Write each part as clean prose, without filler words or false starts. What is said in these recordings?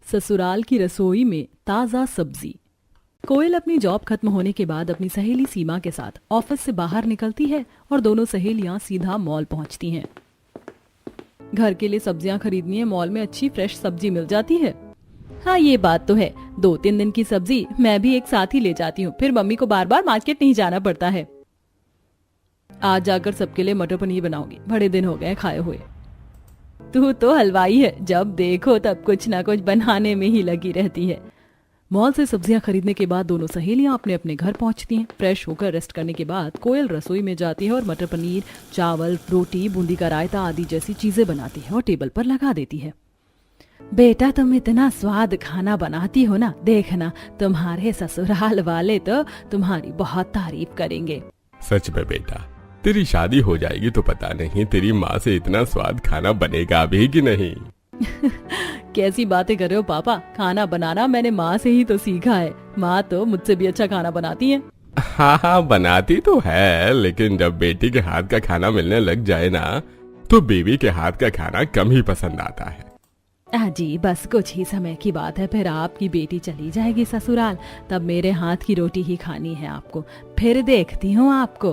ससुराल की रसोई में ताज़ा सब्जी। कोयल अपनी जॉब खत्म होने के बाद अपनी सहेली सीमा के साथ ऑफिस से बाहर निकलती है और दोनों सहेलियां सीधा मॉल पहुंचती हैं। घर के लिए सब्जियां खरीदनी है, मॉल में अच्छी फ्रेश सब्जी मिल जाती है। हाँ, ये बात तो है। 2-3 दिन की सब्जी मैं भी एक साथ ही ले जाती हूँ, फिर मम्मी को बार बार मार्केट नहीं जाना पड़ता है। आज जाकर सबके लिए मटर पनीर बनाऊंगी, बड़े दिन हो गए खाए हुए। तू तो हलवाई है, जब देखो तब कुछ ना कुछ बनाने में ही लगी रहती है। मॉल से सब्जियां खरीदने के बाद दोनों सहेलियां अपने अपने घर पहुंचती हैं। फ्रेश होकर रेस्ट करने के बाद कोयल रसोई में जाती है और मटर पनीर, चावल, रोटी, बूंदी का रायता आदि जैसी चीजें बनाती है और टेबल पर लगा देती है। बेटा, तुम इतना स्वाद खाना बनाती हो ना, देखना तुम्हारे ससुराल वाले तो तुम्हारी बहुत तारीफ करेंगे। सच में बेटा, तेरी शादी हो जाएगी तो पता नहीं तेरी माँ से इतना स्वाद खाना बनेगा भी कि नहीं। कैसी बातें कर रहे हो पापा, खाना बनाना मैंने माँ से ही तो सीखा है। माँ तो मुझसे भी अच्छा खाना बनाती है। हाँ, बनाती तो है, लेकिन जब बेटी के हाथ का खाना मिलने लग जाए ना, तो बीवी के हाथ का खाना कम ही पसंद आता है। जी, बस कुछ ही समय की बात है, फिर आपकी बेटी चली जाएगी ससुराल, तब मेरे हाथ की रोटी ही खानी है आपको। फिर देखती हूँ आपको।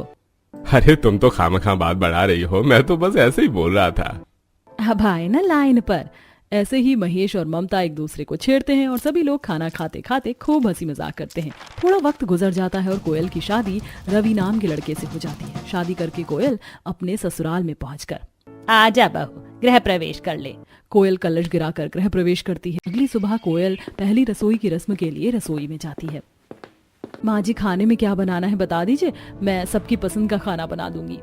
अरे तुम तो खामखा बात बढ़ा रही हो, मैं तो बस ऐसे ही बोल रहा था। अब आए ना लाइन पर। ऐसे ही महेश और ममता एक दूसरे को छेड़ते हैं और सभी लोग खाना खाते खाते खूब हंसी मजाक करते हैं। थोड़ा वक्त गुजर जाता है और कोयल की शादी रवि नाम के लड़के से हो जाती है। शादी करके कोयल अपने ससुराल में पहुंचकर आजा बहू, गृह प्रवेश कर ले। कोयल कलश गिराकर गृह प्रवेश करती है। अगली सुबह कोयल पहली रसोई की रस्म के लिए रसोई में जाती है। माँ जी, खाने में क्या बनाना है बता दीजिए, मैं सबकी पसंद का खाना बना दूंगी।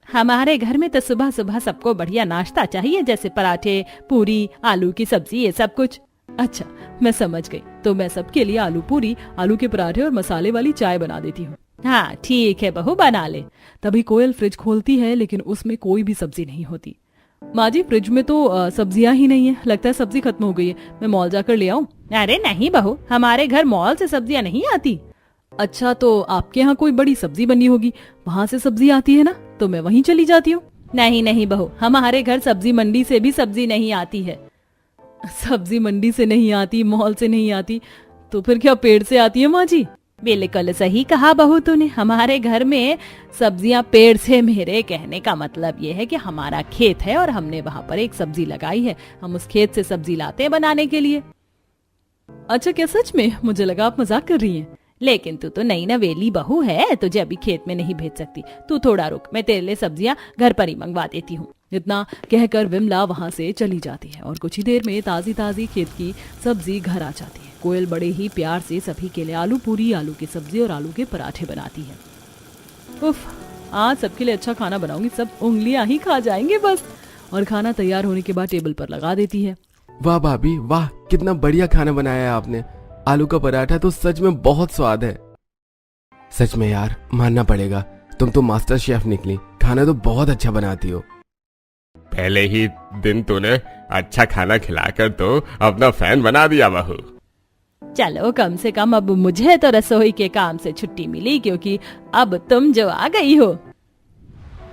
हमारे घर में तो सुबह सुबह सबको बढ़िया नाश्ता चाहिए, जैसे पराठे, पूरी, आलू की सब्जी, ये सब कुछ। अच्छा, मैं समझ गई, तो मैं सबके लिए आलू पूरी, आलू के पराठे और मसाले वाली चाय बना देती हूँ। हाँ ठीक है बहू, बना ले। तभी कोयल फ्रिज खोलती है, लेकिन उसमें कोई भी सब्जी नहीं होती। माँ जी, फ्रिज में तो सब्जियां ही नहीं है, लगता है सब्जी खत्म हो गई है, मैं मॉल जाकर ले आऊँ। अरे नहीं बहू, हमारे घर मॉल से सब्जियां नहीं आती। अच्छा, तो आपके यहाँ कोई बड़ी सब्जी बनी होगी, वहाँ से सब्जी आती है ना, तो मैं वहीं चली जाती हूँ। नहीं नहीं बहू, हमारे घर सब्जी मंडी से भी सब्जी नहीं आती है। सब्जी मंडी से नहीं आती, मॉल से नहीं आती, तो फिर क्या पेड़ से आती है माँ जी? बिल्कुल सही कहा बहू तूने, हमारे घर में सब्जियां पेड़ से। मेरे कहने का मतलब ये है कि हमारा खेत है और हमने वहाँ पर एक सब्जी लगाई है, हम उस खेत से सब्जी लाते हैं बनाने के लिए। अच्छा, क्या सच में? मुझे लगा आप मजाक कर रही हैं। लेकिन तू तो नई नवेली बहू है, तुझे अभी खेत में नहीं भेज सकती। तू थोड़ा रुक, मैं तेरे लिए सब्जियां घर पर ही मंगवा देती हूँ। इतना कहकर विमला वहाँ से चली जाती है और कुछ ही देर में ताजी ताजी खेत की सब्जी घर आ जाती है। कोयल बड़े ही प्यार से सभी के लिए आलू पूरी, आलू की सब्जी और आलू के पराठे बनाती है। उफ, आज सबके लिए अच्छा खाना बनाऊंगी, सब उंगलियां ही खा जाएंगे बस। और खाना तैयार होने के बाद टेबल पर लगा देती है। वाह भाभी वाह, कितना बढ़िया खाना बनाया है आपने। आलू का पराठा तो सच में बहुत स्वाद है। सच में यार, मानना पड़ेगा, तुम तो मास्टर शेफ निकली, खाना तो बहुत अच्छा बनाती हो। पहले ही दिन तूने अच्छा खाना खिलाकर तो अपना फैन बना दिया बहू। चलो, कम से कम अब मुझे तो रसोई के काम से छुट्टी मिली, क्योंकि अब तुम जो आ गई हो।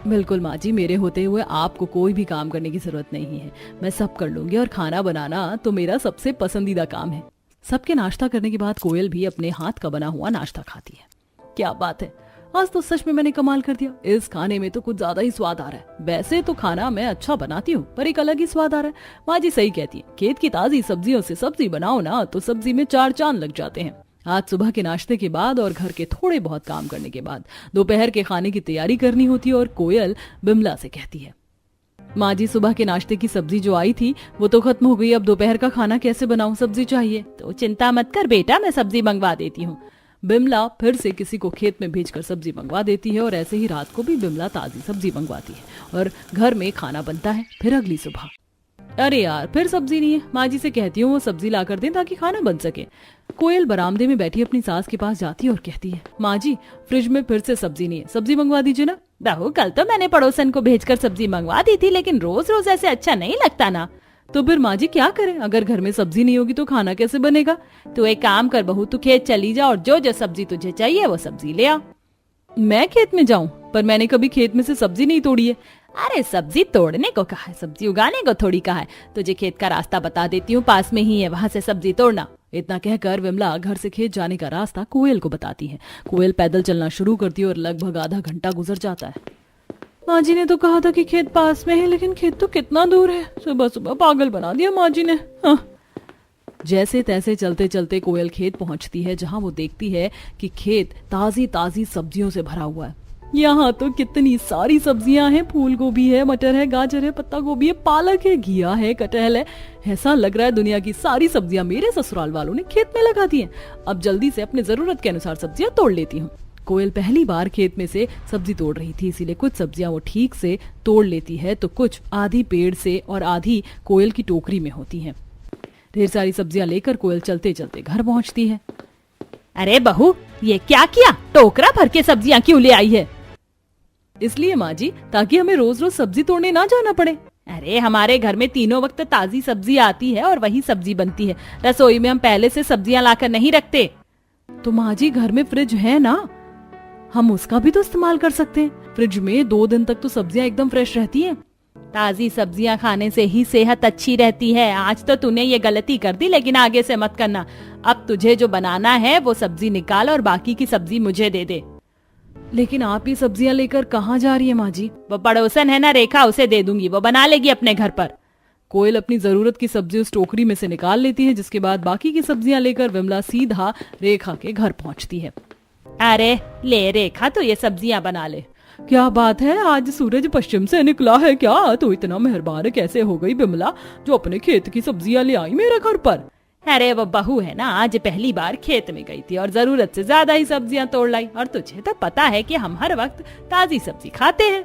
बिल्कुल माँ जी, मेरे होते हुए आपको कोई भी काम करने की जरूरत नहीं है, मैं सब कर लूंगी और खाना बनाना तो मेरा सबसे पसंदीदा काम है। सबके नाश्ता करने के बाद कोयल भी अपने हाथ का बना हुआ नाश्ता खाती है। क्या बात है, आज तो सच में मैंने कमाल कर दिया। इस खाने में तो कुछ ज्यादा ही स्वाद आ रहा है। वैसे तो खाना मैं अच्छा बनाती हूँ, पर एक अलग ही स्वाद आ रहा है। माँ जी सही कहती है, खेत की ताजी सब्जियों से सब्जी बनाओ ना, तो सब्जी में 4 चांद लग जाते हैं। आज सुबह के नाश्ते के बाद और घर के थोड़े बहुत काम करने के बाद दोपहर के खाने की तैयारी करनी होती है और कोयल बिमला से कहती है, माँ जी सुबह के नाश्ते की सब्जी जो आई थी वो तो खत्म हो गई, अब दोपहर का खाना कैसे बनाऊं, सब्जी चाहिए। तो चिंता मत कर बेटा, मैं सब्जी मंगवा देती हूँ। बिमला फिर से किसी को खेत में भेजकर सब्जी मंगवा देती है और ऐसे ही रात को भी बिमला ताजी सब्जी मंगवाती है और घर में खाना बनता है। फिर अगली सुबह, अरे यार फिर सब्जी नहीं है, माँ जी से कहती हूँ वो सब्जी ला कर दें ताकि खाना बन सके। कोयल बरामदे में बैठी अपनी सास के पास जाती है और कहती है, माँ जी फ्रिज में फिर से सब्जी नहीं है, सब्जी मंगवा दीजिए ना। बहू, कल तो मैंने पड़ोसन को भेजकर सब्जी मंगवा दी थी, लेकिन रोज रोज ऐसे अच्छा नहीं लगता ना। तो फिर माँ जी क्या करें, अगर घर में सब्जी नहीं होगी तो खाना कैसे बनेगा। तो एक काम कर बहू, तू खेत चली जा और जो जो सब्जी तुझे चाहिए वो सब्जी ले आ। मैं खेत में जाऊं? पर मैंने कभी खेत में से सब्जी नहीं तोड़ी है। अरे सब्जी तोड़ने को कहा है, सब्जी उगाने को थोड़ी कहा है। तुझे खेत का रास्ता बता देती हूँ, पास में ही है, वहां से सब्जी तोड़ना। इतना कहकर विमला घर से खेत जाने का रास्ता कोयल को बताती है। कोयल पैदल चलना शुरू करती है और लगभग आधा घंटा गुजर जाता है। माँ जी ने तो कहा था कि खेत पास में है, लेकिन खेत तो कितना दूर है। सुबह सुबह पागल बना दिया माँ जी ने। हाँ। जैसे तैसे चलते चलते कोयल खेत पहुंचती है, जहां वो देखती है कि खेत ताजी ताजी सब्जियों से भरा हुआ है। यहाँ तो कितनी सारी सब्जियां हैं, फूल गोभी है, मटर है, गाजर है, पत्ता गोभी है, पालक है, घिया है, कटहल है। ऐसा लग रहा है दुनिया की सारी सब्जियां मेरे ससुराल वालों ने खेत में लगा दी हैं। अब जल्दी से अपने जरूरत के अनुसार सब्जियां तोड़ लेती हूँ। कोयल पहली बार खेत में से सब्जी तोड़ रही थी, इसीलिए कुछ सब्जियां वो ठीक से तोड़ लेती है, तो कुछ आधी पेड़ से और आधी कोयल की टोकरी में होती है। ढेर सारी सब्जियां लेकर कोयल चलते चलते घर पहुंचती है। अरे बहू, ये क्या किया? टोकरा भर के सब्जियां क्यों ले आई है? इसलिए माँ जी, ताकि हमें रोज रोज सब्जी तोड़ने ना जाना पड़े। अरे हमारे घर में तीनों वक्त ताजी सब्जी आती है और वही सब्जी बनती है। रसोई में हम पहले से सब्जियां लाकर नहीं रखते। तो माँ जी, घर में फ्रिज है ना, हम उसका भी तो इस्तेमाल कर सकते हैं। फ्रिज में 2 दिन तक तो सब्जियां एकदम फ्रेश रहती हैं। ताजी सब्जियां खाने से ही सेहत अच्छी रहती है। आज तो तूने ये गलती कर दी, लेकिन आगे से मत करना। अब तुझे जो बनाना है वो सब्जी निकाल और बाकी की सब्जी मुझे दे दे। लेकिन आप ये सब्जियां लेकर कहाँ जा रही है माँ जी? वो पड़ोसन है ना रेखा, उसे दे दूंगी, वो बना लेगी अपने घर पर। कोयल अपनी जरूरत की सब्जी उस टोकरी में से निकाल लेती है, जिसके बाद बाकी की सब्जियां लेकर विमला सीधा रेखा के घर पहुंचती है। अरे ले रेखा, तो ये सब्जियां बना ले। क्या बात है, आज सूरज पश्चिम से निकला है क्या? तो इतना मेहरबान कैसे हो गई विमला, जो अपने खेत की सब्जियां ले आई मेरे घर पर। अरे वो बहू है ना, आज पहली बार खेत में गई थी और जरूरत से ज्यादा ही सब्जियां तोड़ लाई। और तुझे तो पता है कि हम हर वक्त ताजी सब्जी खाते हैं।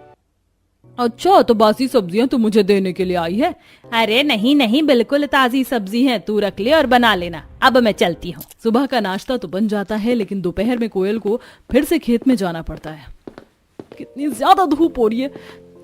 अच्छा, तो बासी सब्जियां तो मुझे देने के लिए आई है? अरे नहीं नहीं, बिल्कुल ताजी सब्जी है, तू रख ले और बना लेना। अब मैं चलती हूँ। सुबह का नाश्ता तो बन जाता है, लेकिन दोपहर में कोयल को फिर से खेत में जाना पड़ता है। कितनी ज्यादा धूप हो रही है,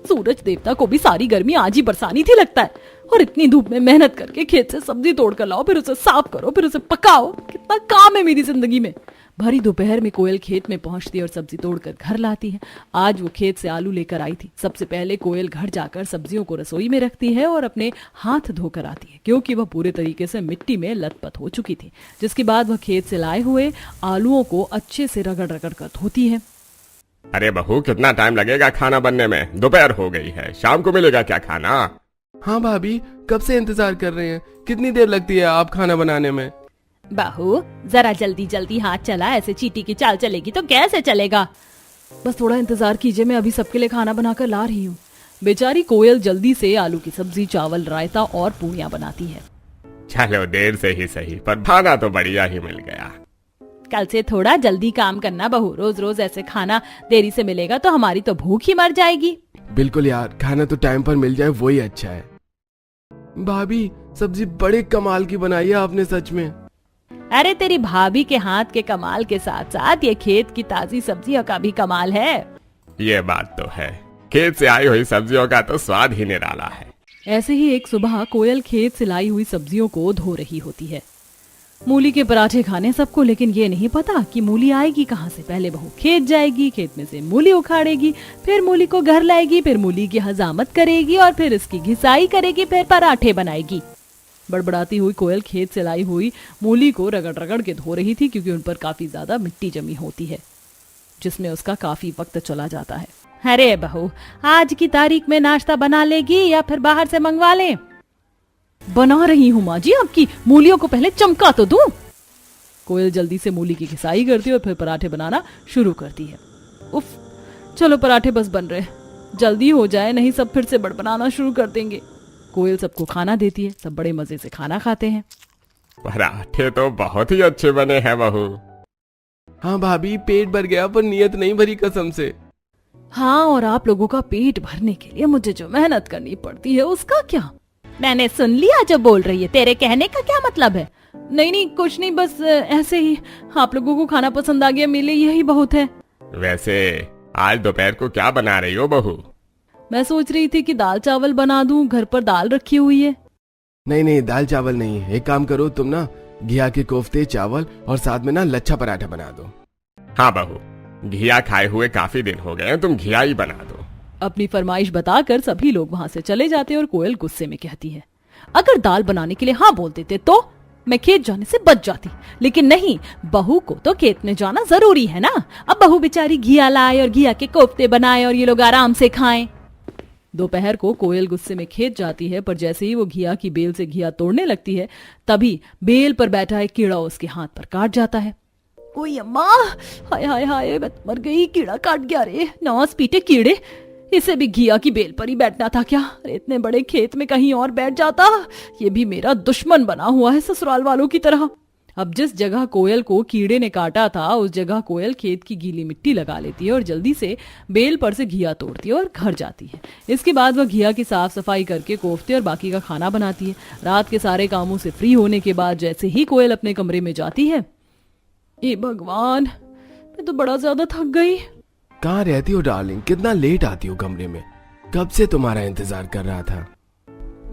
सूरज देवता को भी सारी गर्मी आज ही बरसानी थी लगता है। और इतनी धूप में मेहनत करके खेत से सब्जी तोड़ कर लाओ, फिर उसे साफ करो, फिर उसे पकाओ। कितना काम है मेरी जिंदगी में। भरी दोपहर में कोयल खेत में पहुंचती है और सब्जी तोड़कर घर लाती है। आज वो खेत से आलू लेकर आई थी। सबसे पहले कोयल घर जाकर सब्जियों को रसोई में रखती है और अपने हाथ धोकर आती है, क्योंकि वह पूरे तरीके से मिट्टी में लथपथ हो चुकी थी। जिसके बाद वह खेत से लाए हुए आलूओं को अच्छे से रगड़ रगड़ कर धोती है। अरे बहू, कितना टाइम लगेगा खाना बनने में? दोपहर हो गई है, शाम को मिलेगा क्या खाना? हाँ भाभी, कब से इंतजार कर रहे हैं। कितनी देर लगती है आप खाना बनाने में? बहू, जरा जल्दी जल्दी हाथ चला, ऐसे चींटी की चाल चलेगी तो कैसे चलेगा? बस थोड़ा इंतजार कीजिए, मैं अभी सबके लिए खाना बनाकर ला रही हूँ। बेचारी कोयल जल्दी से आलू की सब्जी, चावल, रायता और पूड़ियाँ बनाती है। चलो देर से ही सही, पर खाना तो बढ़िया ही मिल गया। कल से थोड़ा जल्दी काम करना बहू, रोज रोज ऐसे खाना देरी से मिलेगा तो हमारी तो भूख ही मर जाएगी। बिल्कुल यार, खाना तो टाइम पर मिल जाए वही अच्छा है। भाभी, सब्जी बड़े कमाल की बनाई है आपने, सच में। अरे तेरी भाभी के हाथ के कमाल के साथ साथ ये खेत की ताजी सब्जियों का भी कमाल है। ये बात तो है, खेत से आई हुई सब्जियों का तो स्वाद ही निराला है। ऐसे ही एक सुबह कोयल खेत से लाई हुई सब्जियों को धो रही होती है। मूली के पराठे खाने सबको, लेकिन ये नहीं पता कि मूली आएगी कहाँ से। पहले बहू खेत जाएगी, खेत में से मूली उखाड़ेगी, फिर मूली को घर लाएगी, फिर मूली की हजामत करेगी और फिर इसकी घिसाई करेगी, फिर पराठे बनाएगी। बड़बड़ाती हुई कोयल खेत से लाई हुई मूली को रगड़ रगड़ के धो रही थी, क्योंकि उन पर काफी ज्यादा मिट्टी जमी होती है, जिसमें उसका काफी वक्त चला जाता है। अरे बहू, आज की तारीख में नाश्ता बना लेगी या फिर बाहर से मंगवा ले? बना रही हूँ माँ जी, आपकी मूलियों को पहले चमका तो दूं। कोयल जल्दी से मूली की घिसाई करती है और फिर पराठे बनाना शुरू करती है। उफ, चलो पराठे बस बन रहे, जल्दी हो जाए, नहीं सब फिर से बड़बड़ाना शुरू कर देंगे। कोयल सबको खाना देती है, सब बड़े मजे से खाना खाते हैं। पराठे तो बहुत ही अच्छे बने हैं बहू। हाँ भाभी, पेट भर गया पर नीयत नहीं भरी कसम से। हाँ, और आप लोगों का पेट भरने के लिए मुझे जो मेहनत करनी पड़ती है उसका क्या? मैंने सुन लिया जो बोल रही है, तेरे कहने का क्या मतलब है? नहीं नहीं, कुछ नहीं, बस ऐसे ही। आप लोगों को खाना पसंद आ गया, मेरे लिए यही बहुत है। वैसे आज दोपहर को क्या बना रही हो बहू? मैं सोच रही थी कि दाल चावल बना दूं, घर पर दाल रखी हुई है। नहीं नहीं, दाल चावल नहीं, एक काम करो तुम ना, घिया के कोफ्ते, चावल और साथ में ना लच्छा पराठा बना दो। हाँ बहू, घिया खाए हुए काफी दिन हो गए, तुम घिया ही बना दो। अपनी फरमाइश बताकर सभी लोग वहां से चले जाते हैं और कोयल गुस्से में कहती है, अगर दाल बनाने के लिए हाँ बोल देते तो मैं खेत जाने से बच जाती, लेकिन नहीं, बहू को तो खेत में जाना जरूरी है ना। अब बहू बेचारी घिया लाए और घिया के कोफ्ते बनाए और ये लोग आराम से खाएं। दोपहर को कोयल गुस्से में खेत जाती है, पर जैसे ही वो घिया की बेल से घिया तोड़ने लगती है तभी बेल पर बैठा एक कीड़ा उसके हाथ पर काट जाता है। ओए अम्मा, हाय हाय हाय, मैं मर गई, कीड़ा काट गया रे, नौस पीटे कीड़े, इसे भी घिया की बेल पर ही बैठना था क्या? इतने बड़े खेत में कहीं और बैठ जाता। ये भी मेरा दुश्मन बना हुआ है ससुराल वालों की तरह। अब जिस जगह कोयल को कीड़े ने काटा था उस जगह कोयल खेत की गीली मिट्टी लगा लेती है और जल्दी से बेल पर से घिया तोड़ती है और घर जाती है। इसके बाद वह घिया की साफ सफाई करके कोफ्ते और बाकी का खाना बनाती है। रात के सारे कामों से फ्री होने के बाद जैसे ही कोयल अपने कमरे में जाती है, ए भगवान, मैं तो बड़ा ज्यादा थक गई। कहाँ रहती हो डार्लिंग? कितना लेट आती हो कमरे में? कब से तुम्हारा इंतजार कर रहा था।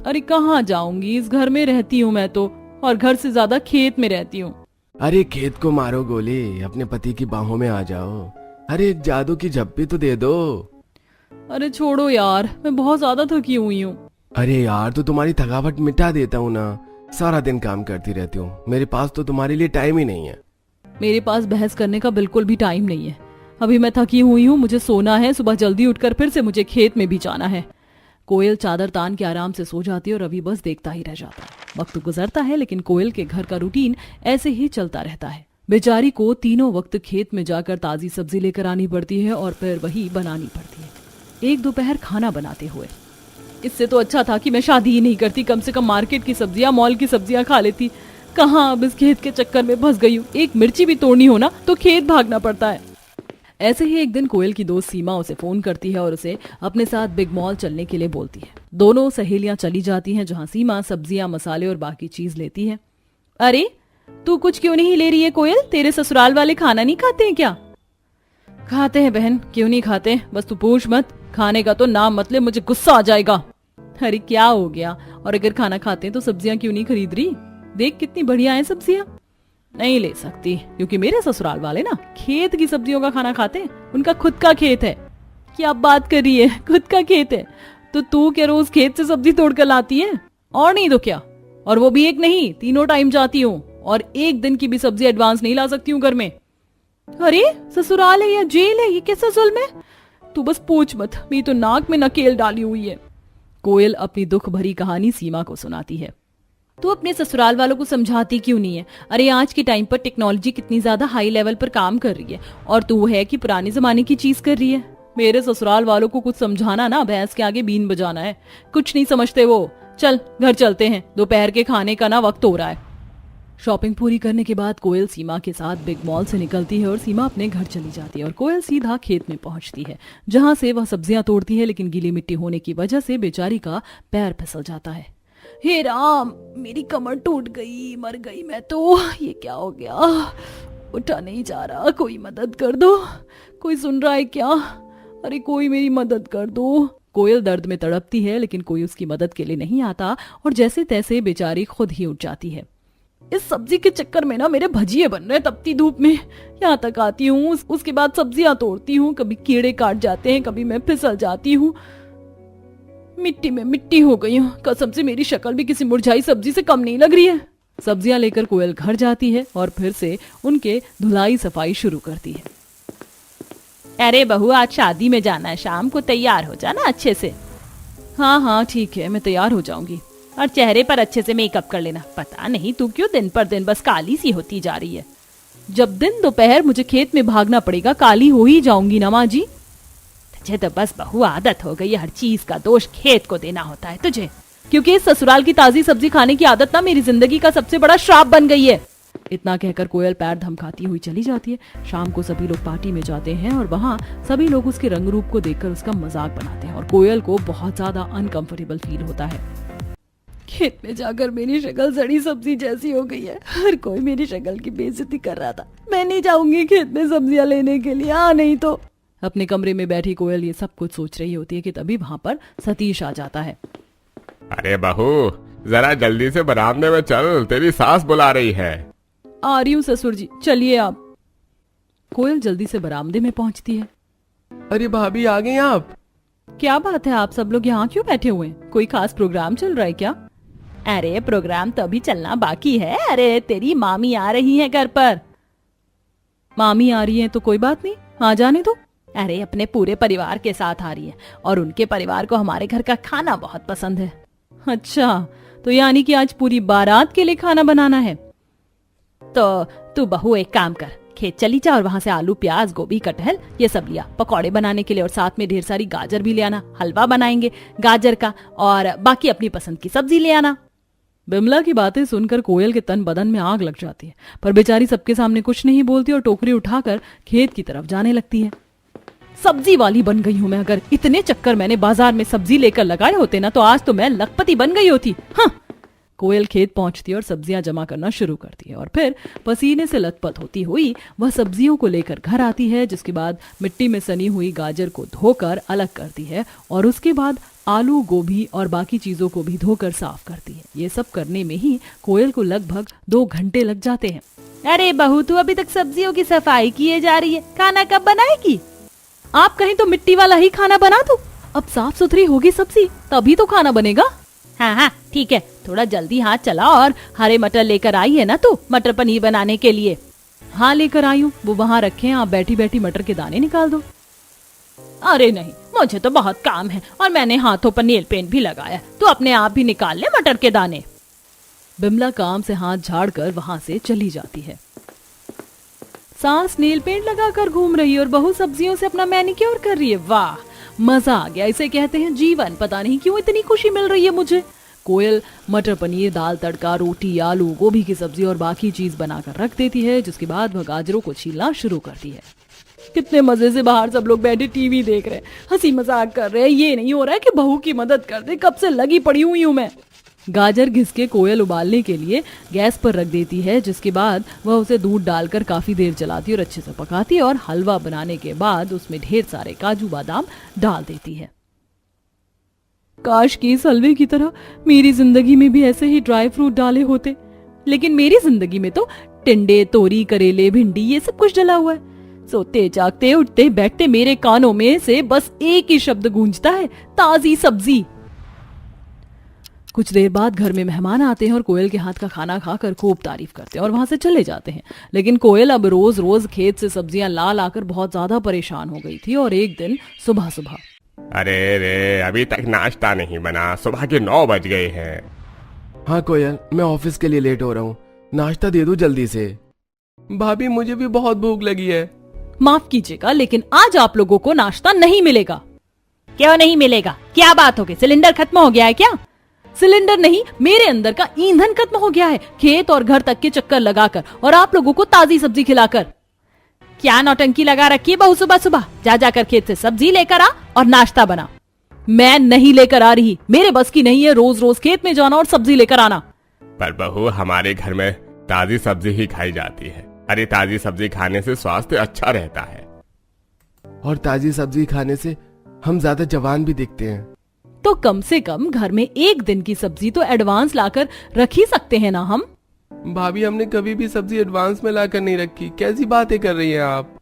अरे कहाँ जाऊंगी, इस घर में रहती हूँ मैं तो, और घर से ज्यादा खेत में रहती हूँ। अरे खेत को मारो गोली, अपने पति की बाहों में आ जाओ। अरे एक जादू की झप्पी तो दे दो। अरे छोड़ो यार, मैं बहुत ज्यादा थकी हुई हूँ। अरे यार, तो तुम्हारी थकावट मिटा देता हूँ ना। सारा दिन काम करती रहती हूँ, मेरे पास तो तुम्हारे लिए टाइम ही नहीं है। मेरे पास बहस करने का बिल्कुल भी टाइम नहीं है। अभी मैं थकी हुई हूँ, मुझे सोना है, सुबह जल्दी उठकर फिर से मुझे खेत में भी जाना है। कोयल चादर तान के आराम से सो जाती है और रवि बस देखता ही रह जाता है। वक्त गुजरता है लेकिन कोयल के घर का रूटीन ऐसे ही चलता रहता है। बेचारी को तीनों वक्त खेत में जाकर ताजी सब्जी लेकर आनी पड़ती है और फिर वही बनानी पड़ती है। एक दोपहर खाना बनाते हुए, इससे तो अच्छा था कि मैं शादी ही नहीं करती, कम से कम मार्केट की सब्जियां, मॉल की सब्जियां खा लेती। कहाँ, अब इस खेत के चक्कर में फंस गई हूँ। एक मिर्ची भी तोड़नी हो ना तो खेत भागना पड़ता है। ऐसे ही एक दिन कोयल की दोस्त सीमा उसे फोन करती है और उसे अपने साथ बिग मॉल चलने के लिए बोलती है। दोनों सहेलियां चली जाती हैं, जहां सीमा सब्जियां, मसाले और बाकी चीज लेती है। अरे तू कुछ क्यों नहीं ले रही है कोयल? तेरे ससुराल वाले खाना नहीं खाते हैं क्या? खाते हैं बहन, क्यों नहीं खाते, बस तू पूछ मत। खाने का तो नाम मत ले, मुझे गुस्सा आ जाएगा। अरे क्या हो गया? और अगर खाना खाते हैं तो सब्जियां क्यों नहीं खरीद रही? देख कितनी बढ़िया है सब्जियां। नहीं ले सकती, क्योंकि मेरे ससुराल वाले ना खेत की सब्जियों का खाना खाते हैं, उनका खुद का खेत है। क्या बात कर रही है, खुद का खेत है? तो तू क्या रोज खेत से सब्जी तोड़ कर लाती है? और नहीं तो क्या, और वो भी एक नहीं, तीनों टाइम जाती हूँ, और एक दिन की भी सब्जी एडवांस नहीं ला सकती हूँ घर में। अरे ससुराल है या जेल है, ये कैसा जुल्म है? तू बस पूछ मत, मेरी तो नाक में नकेल डाली हुई है। कोयल अपनी दुख भरी कहानी सीमा को सुनाती है। तू अपने ससुराल वालों को समझाती क्यों नहीं है? अरे आज के टाइम पर टेक्नोलॉजी कितनी ज्यादा हाई लेवल पर काम कर रही है, और तू है कि पुराने जमाने की चीज कर रही है। मेरे ससुराल वालों को कुछ समझाना ना भैंस के आगे बीन बजाना है, कुछ नहीं समझते वो। चल घर चलते हैं, दोपहर के खाने का ना वक्त हो रहा है। शॉपिंग पूरी करने के बाद कोयल सीमा के साथ बिग मॉल से निकलती है और सीमा अपने घर चली जाती है और कोयल सीधा खेत में पहुंचती है, जहां से वह सब्जियां तोड़ती है, लेकिन गीली मिट्टी होने की वजह से बेचारी का पैर फिसल जाता है। हे राम, मेरी कमर टूट गई, मर गई मैं तो। ये क्या हो गया? उठा नहीं जा रहा, कोई मदद कर दो। कोई सुन रहा है क्या? अरे कोई मेरी मदद कर दो। कोयल दर्द में तड़पती है लेकिन कोई उसकी मदद के लिए नहीं आता और जैसे तैसे बेचारी खुद ही उठ जाती है। इस सब्जी के चक्कर में ना मेरे भजिए बन रहे तपती धूप में। यहाँ तक आती हूँ, उसके बाद सब्जियां तोड़ती हूँ, कभी कीड़े काट जाते हैं, कभी मैं फिसल जाती हूँ, मिट्टी में मिट्टी हो गई हूँ। कसम से मेरी शक्ल भी किसी मुरझाई सब्जी से कम नहीं लग रही है। सब्जियां लेकर कोयल घर जाती है और फिर से उनके धुलाई सफाई शुरू करती है। अरे बहू, आज शादी में जाना है, शाम को तैयार हो जाना अच्छे से। हाँ हाँ ठीक है, मैं तैयार हो जाऊंगी। और चेहरे पर अच्छे से मेकअप कर लेना। पता नहीं तू क्यों दिन पर दिन बस काली सी होती जा रही है। जब दिन दोपहर मुझे खेत में भागना पड़ेगा, काली हो ही जाऊंगी ना माँ जी। तुझे तो बस बहू आदत हो गई है, हर चीज का दोष खेत को देना होता है तुझे, क्योंकि इस ससुराल की ताजी सब्जी खाने की आदत ना मेरी जिंदगी का सबसे बड़ा श्राप बन गई है। इतना कहकर कोयल पैर धमकाती हुई चली जाती है। शाम को सभी लोग पार्टी में जाते हैं और वहाँ सभी लोग उसके रंग रूप को देखकर उसका मजाक बनाते हैं और कोयल को बहुत ज्यादा अनकंफर्टेबल फील होता है। खेत में जाकर मेरी शक्ल सड़ी सब्जी जैसी हो गई है। हर कोई मेरी शक्ल की बेइज्जती कर रहा था। मैं नहीं जाऊंगी खेत में सब्जियां लेने के लिए, हाँ नहीं तो। अपने कमरे में बैठी कोयल ये सब कुछ सोच रही होती है कि तभी वहां पर सतीश आ जाता है। अरे बहू, जरा जल्दी से बरामदे में चल, तेरी सास बुला रही है। आ रही हूँ ससुर जी, चलिए आप। कोयल जल्दी से बरामदे में पहुंचती है। अरे भाभी, आ गए आप? क्या बात है, आप सब लोग यहाँ क्यों बैठे हुए हैं? कोई खास प्रोग्राम चल रहा है क्या? अरे प्रोग्राम तो अभी चलना बाकी है। अरे तेरी मामी आ रही है घर पर। मामी आ रही है तो कोई बात नहीं, आ जाने दो। अरे अपने पूरे परिवार के साथ आ रही है और उनके परिवार को हमारे घर का खाना बहुत पसंद है। अच्छा, तो यानी कि आज पूरी बारात के लिए खाना बनाना है। तो तू बहू एक काम कर, खेत चली जा और वहाँ से आलू प्याज गोभी कटहल ये सब लिया पकौड़े बनाने के लिए, और साथ में ढेर सारी गाजर भी ले आना, हलवा बनाएंगे गाजर का, और बाकी अपनी पसंद की सब्जी ले आना। बिमला की बातें सुनकर कोयल के तन बदन में आग लग जाती है, पर बेचारी सबके सामने कुछ नहीं बोलती और टोकरी उठाकर खेत की तरफ जाने लगती है। सब्जी वाली बन गई हूँ मैं। अगर इतने चक्कर मैंने बाजार में सब्जी लेकर लगाए होते ना तो आज तो मैं लखपति बन गई होती। हाँ। कोयल खेत पहुंचती है और सब्जियां जमा करना शुरू करती है और फिर पसीने से लथपथ होती हुई वह सब्जियों को लेकर घर आती है, जिसके बाद मिट्टी में सनी हुई गाजर को धोकर अलग करती है और उसके बाद आलू गोभी और बाकी चीजों को भी धोकर साफ करती है। ये सब करने में ही कोयल को लगभग 2 घंटे लग जाते हैं। अरे बहू, तू अभी तक सब्जियों की सफाई किए जा रही है, खाना कब बनाएगी? आप कहीं तो मिट्टी वाला ही खाना बना दो। अब साफ सुथरी होगी सब्जी तभी तो खाना बनेगा। हाँ हाँ ठीक है, थोड़ा जल्दी हाथ चला और हरे मटर लेकर आई है ना तू मटर पनीर बनाने के लिए? हाँ लेकर आई हूँ, वो वहाँ रखे हैं, आप बैठी बैठी मटर के दाने निकाल दो। अरे नहीं, मुझे तो बहुत काम है और मैंने हाथों पर नेल पेंट भी लगाया, तू अपने आप ही निकाल ले मटर के दाने। बिमला काम से हाथ झाड़कर वहाँ से चली जाती है। सास नेल पेंट लगाकर घूम रही है और बहू सब्जियों से अपना मैनिक्योर कर रही है। वाह, मजा आ गया, इसे कहते हैं जीवन। पता नहीं क्यों इतनी खुशी मिल रही है मुझे। कोयल मटर पनीर दाल तड़का रोटी आलू गोभी की सब्जी और बाकी चीज बनाकर रख देती है, जिसके बाद वह गाजरों को छीलना शुरू करती है। कितने मजे से बाहर सब लोग बैठे टीवी देख रहे हैं, हंसी मजाक कर रहे हैं। ये नहीं हो रहा है कि बहू की मदद कर दे, कब से लगी पड़ी हुई हूं मैं। गाजर घिस के कोयल उबालने के लिए गैस पर रख देती है, जिसके बाद वह उसे दूध डालकर काफी देर चलाती और अच्छे से पकाती है और हलवा बनाने के बाद उसमें ढेर सारे काजू बादाम डाल देती है। काश कि इस हलवे की तरह मेरी जिंदगी में भी ऐसे ही ड्राई फ्रूट डाले होते, लेकिन मेरी जिंदगी में तो टिंडे तोरी करेले भिंडी ये सब कुछ डला हुआ है। सोते जागते उठते बैठते मेरे कानों में से बस एक ही शब्द गूंजता है, ताजी सब्जी। कुछ देर बाद घर में मेहमान आते हैं और कोयल के हाथ का खाना खाकर खूब तारीफ करते हैं और वहां से चले जाते हैं। लेकिन कोयल अब रोज रोज खेत से सब्जियां ला लाकर बहुत ज्यादा परेशान हो गई थी और एक दिन सुबह सुबह, अरे रे, अभी तक नाश्ता नहीं बना, सुबह के 9 बज गए हैं। हाँ कोयल, मैं ऑफिस के लिए लेट हो रहा हूँ, नाश्ता दे दो जल्दी से। भाभी मुझे भी बहुत भूख लगी है। माफ कीजिएगा लेकिन आज आप लोगों को नाश्ता नहीं मिलेगा। क्यों नहीं मिलेगा? क्या बात हो गई? सिलेंडर खत्म हो गया है क्या? सिलेंडर नहीं, मेरे अंदर का ईंधन खत्म हो गया है, खेत और घर तक के चक्कर लगाकर और आप लोगों को ताजी सब्जी खिलाकर। क्या नौटंकी लगा रखी है बहू सुबह सुबह? जा जाकर खेत से सब्जी लेकर आ और नाश्ता बना। मैं नहीं लेकर आ रही, मेरे बस की नहीं है रोज रोज खेत में जाना और सब्जी लेकर आना। पर बहू, हमारे घर में ताजी सब्जी ही खाई जाती है। अरे ताजी सब्जी खाने से स्वास्थ्य अच्छा रहता है और ताजी सब्जी खाने से हम ज्यादा जवान भी दिखते हैं। तो कम से कम घर में एक दिन की सब्जी तो एडवांस लाकर रख ही सकते हैं ना हम। भाभी हमने कभी भी सब्जी एडवांस में लाकर नहीं रखी, कैसी बातें कर रही हैं आप?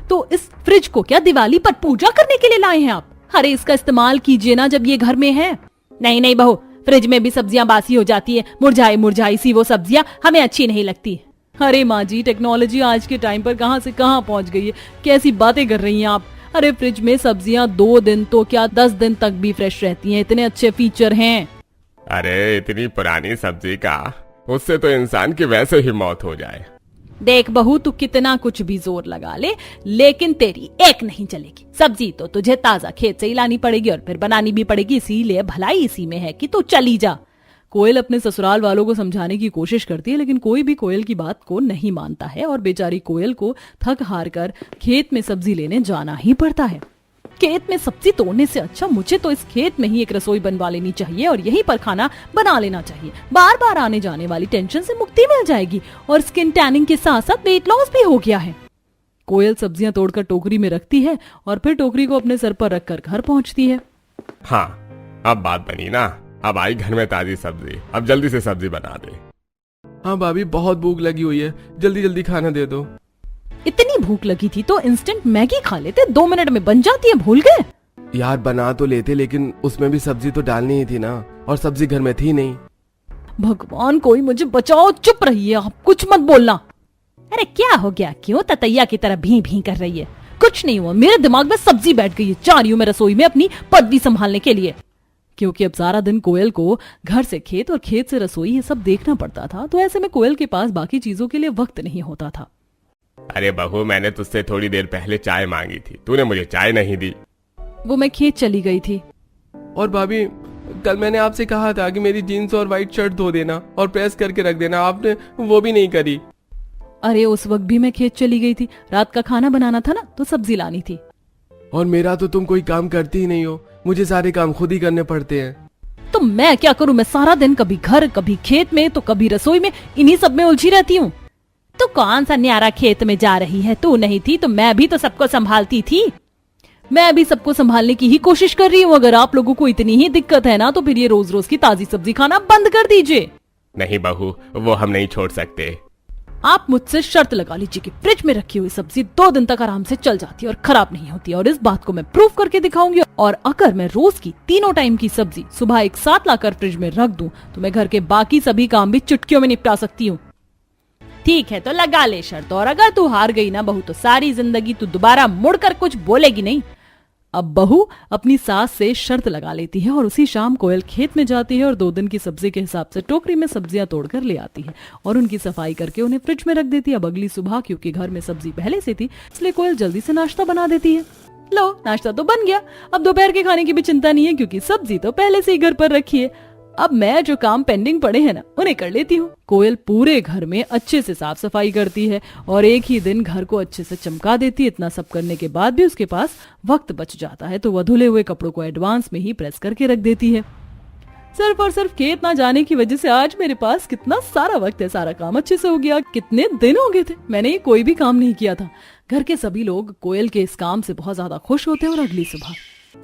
तो इस फ्रिज को क्या दिवाली पर पूजा करने के लिए लाए हैं आप? अरे इसका इस्तेमाल कीजिए ना जब ये घर में है। नहीं नहीं बहू, फ्रिज में भी सब्जियां बासी हो जाती है, मुरझाई मुरझाई सी वो सब्जियां हमें अच्छी नहीं लगती। अरे माँ जी, टेक्नोलॉजी आज के टाइम पर कहाँ से कहाँ पहुँच गई है, कैसी बातें कर रही हैं आप। अरे फ्रिज में सब्जियां 2 दिन तो क्या 10 दिन तक भी फ्रेश रहती हैं, इतने अच्छे फीचर हैं। अरे इतनी पुरानी सब्जी का, उससे तो इंसान की वैसे ही मौत हो जाए। देख बहू, तू कितना कुछ भी जोर लगा ले लेकिन तेरी एक नहीं चलेगी। सब्जी तो तुझे ताजा खेत से ही लानी पड़ेगी और फिर बनानी भी पड़ेगी, इसीलिए भलाई इसी में है कि तू चली जा। कोयल अपने ससुराल वालों को समझाने की कोशिश करती है लेकिन कोई भी कोयल की बात को नहीं मानता है और बेचारी कोयल को थक हार कर खेत में सब्जी लेने जाना ही पड़ता है। खेत में सब्जी तोड़ने से अच्छा मुझे तो इस खेत में ही एक रसोई बनवा लेनी चाहिए और यहीं पर खाना बना लेना चाहिए। बार बार आने जाने वाली टेंशन से मुक्ति मिल जाएगी और स्किन टैनिंग के साथ साथ वेट लॉस भी हो गया है। कोयल सब्जियां तोड़कर टोकरी में रखती है और फिर टोकरी को अपने सर पर रखकर घर पहुंचती है। हाँ, अब बात बनी ना, अब आई घर में ताजी सब्जी, अब जल्दी से सब्जी बना दे। हाँ भाभी, बहुत भूख लगी हुई है, जल्दी जल्दी खाना दे दो। इतनी भूख लगी थी तो इंस्टेंट मैगी खा लेते, 2 मिनट में बन जाती है, भूल गए? यार बना तो लेते, लेकिन उसमें भी सब्जी तो डालनी ही थी ना, और सब्जी घर में थी नहीं। भगवान कोई मुझे बचाओ। चुप रहिए आप, कुछ मत बोलना। अरे क्या हो गया, क्यों ततैया की तरह भी भी कर रही है? कुछ नहीं हुआ, मेरे दिमाग में सब्जी बैठ गई है। जा रही हूं मैं रसोई में अपनी पदवी संभालने के लिए। क्योंकि अब सारा दिन कोयल को घर से खेत और खेत से रसोई ये सब देखना पड़ता था, तो ऐसे में कोयल के पास बाकी चीजों के लिए वक्त नहीं होता था। अरे बहू, मैंने तुझसे थोड़ी देर पहले चाय मांगी थी, तूने मुझे चाय नहीं दी। वो मैं खेत चली गई थी। और भाभी, कल मैंने आपसे कहा था कि मेरी जीन्स और व्हाइट शर्ट धो देना और प्रेस करके रख देना, आपने वो भी नहीं करी। अरे उस वक्त भी मैं खेत चली गई थी, रात का खाना बनाना था ना, तो सब्जी लानी थी। और मेरा तो तुम कोई काम करती ही नहीं हो, मुझे सारे काम खुद ही करने पड़ते हैं। तो मैं क्या करूं? मैं सारा दिन कभी घर कभी खेत में तो कभी रसोई में, इन्हीं सब में उलझी रहती हूँ। तो कौन सा न्यारा खेत में जा रही है? तू नहीं थी तो मैं भी तो सबको संभालती थी। मैं भी सबको संभालने की ही कोशिश कर रही हूँ। अगर आप लोगों को इतनी ही दिक्कत है ना, तो फिर ये रोज रोज की ताजी सब्जी खाना बंद कर दीजिए। नहीं बहू, वो हम नहीं छोड़ सकते। आप मुझसे शर्त लगा लीजिए कि फ्रिज में रखी हुई सब्जी 2 दिन तक आराम से चल जाती है और खराब नहीं होती, और इस बात को मैं प्रूव करके दिखाऊंगी। और अगर मैं रोज की तीनों टाइम की सब्जी सुबह एक साथ लाकर फ्रिज में रख दूं, तो मैं घर के बाकी सभी काम भी चुटकियों में निपटा सकती हूँ। ठीक है, तो लगा ले शर्त, और अगर तू हार गई ना बहू, तो सारी जिंदगी तू दोबारा मुड़कर कुछ बोलेगी नहीं। अब बहू अपनी सास से शर्त लगा लेती है, और उसी शाम कोयल खेत में जाती है और 2 दिन की सब्जी के हिसाब से टोकरी में सब्जियां तोड़कर ले आती है और उनकी सफाई करके उन्हें फ्रिज में रख देती है। अब अगली सुबह क्योंकि घर में सब्जी पहले से थी, इसलिए कोयल जल्दी से नाश्ता बना देती है। लो, नाश्ता तो बन गया। अब दोपहर के खाने की भी चिंता नहीं है, क्योंकि सब्जी तो पहले से ही घर पर रखी है। अब मैं जो काम पेंडिंग पड़े हैं ना, उन्हें कर लेती हूँ। कोयल पूरे घर में अच्छे से साफ सफाई करती है और एक ही दिन घर को अच्छे से चमका देती है। इतना सब करने के बाद भी उसके पास वक्त बच जाता है, तो वह धुले हुए कपड़ों को एडवांस में ही प्रेस करके रख देती है। सिर्फ और सिर्फ खेत ना जाने की वजह से आज मेरे पास कितना सारा वक्त है, सारा काम अच्छे से हो गया। कितने दिन हो गए थे मैंने ये कोई भी काम नहीं किया था। घर के सभी लोग कोयल के इस काम से बहुत ज्यादा खुश होते हैं। और अगली सुबह,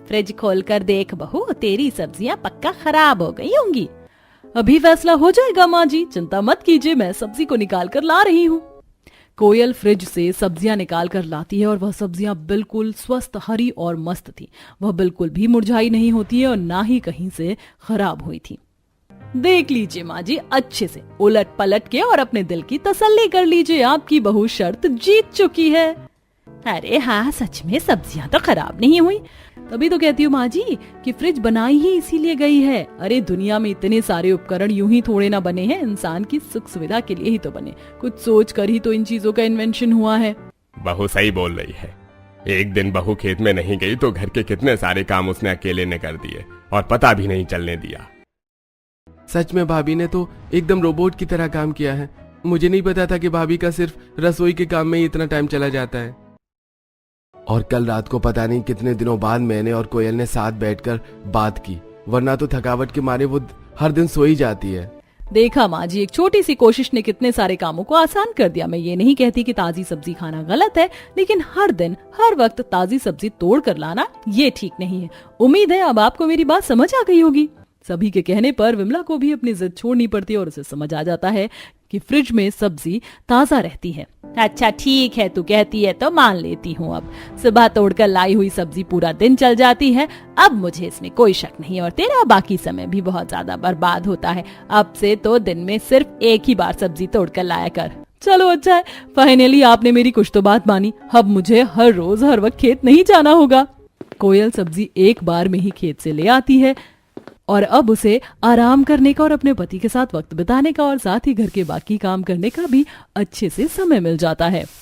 फ्रिज खोलकर देख बहू, तेरी सब्जियां पक्का खराब हो गई होंगी। अभी फैसला हो जाएगा माँ जी, चिंता मत कीजिए, मैं सब्जी को निकाल कर ला रही हूँ। कोयल फ्रिज से सब्जियां निकाल कर लाती है और वह सब्जियां बिल्कुल स्वस्थ, हरी और मस्त थी। वह बिल्कुल भी मुरझाई नहीं होती है और ना ही कहीं से खराब हुई थी। देख लीजिए माँ जी, अच्छे से उलट पलट के और अपने दिल की तसल्ली कर लीजिए, आपकी बहू शर्त जीत चुकी है। अरे हाँ, सच में सब्जियां तो खराब नहीं हुई। तभी तो कहती हूँ माँ जी कि फ्रिज बनाई ही इसीलिए गई है। अरे दुनिया में इतने सारे उपकरण यूं ही थोड़े ना बने हैं, इंसान की सुख सुविधा के लिए ही तो बने। कुछ सोच कर ही तो इन चीजों का इन्वेंशन हुआ है। बहू सही बोल रही है। एक दिन बहू खेत में नहीं गई तो घर के कितने सारे काम उसने अकेले ने कर दिए और पता भी नहीं चलने दिया। सच में भाभी ने तो एकदम रोबोट की तरह काम किया है। मुझे नहीं पता था कि भाभी का सिर्फ रसोई के काम में ही इतना टाइम चला जाता है। और कल रात को पता नहीं कितने दिनों बाद मैंने और कोयल ने साथ बैठकर बात की, वरना तो थकावट के मारे वो हर दिन सो ही जाती है। देखा माँ जी, एक छोटी सी कोशिश ने कितने सारे कामों को आसान कर दिया। मैं ये नहीं कहती कि ताजी सब्जी खाना गलत है, लेकिन हर दिन हर वक्त ताजी सब्जी तोड़ कर लाना ये ठीक नहीं है। उम्मीद है अब आपको मेरी बात समझ आ गई होगी। सभी के कहने पर विमला को भी अपनी जिद छोड़नी पड़ती है और उसे समझ आ जाता है कि फ्रिज में सब्जी ताजा रहती है। अच्छा ठीक है, तू कहती है तो मान लेती हूँ। अब सुबह तोड़कर लाई हुई सब्जी पूरा दिन चल जाती है, अब मुझे इसमें कोई शक नहीं, और तेरा बाकी समय भी बहुत ज्यादा बर्बाद होता है। अब से तो दिन में सिर्फ एक ही बार सब्जी तोड़कर लाया कर। चलो अच्छा है, फाइनली आपने मेरी कुछ तो बात मानी। अब मुझे हर रोज हर वक्त खेत नहीं जाना होगा। कोयल सब्जी एक बार में ही खेत से ले आती है और अब उसे आराम करने का और अपने पति के साथ वक्त बिताने का और साथ ही घर के बाकी काम करने का भी अच्छे से समय मिल जाता है।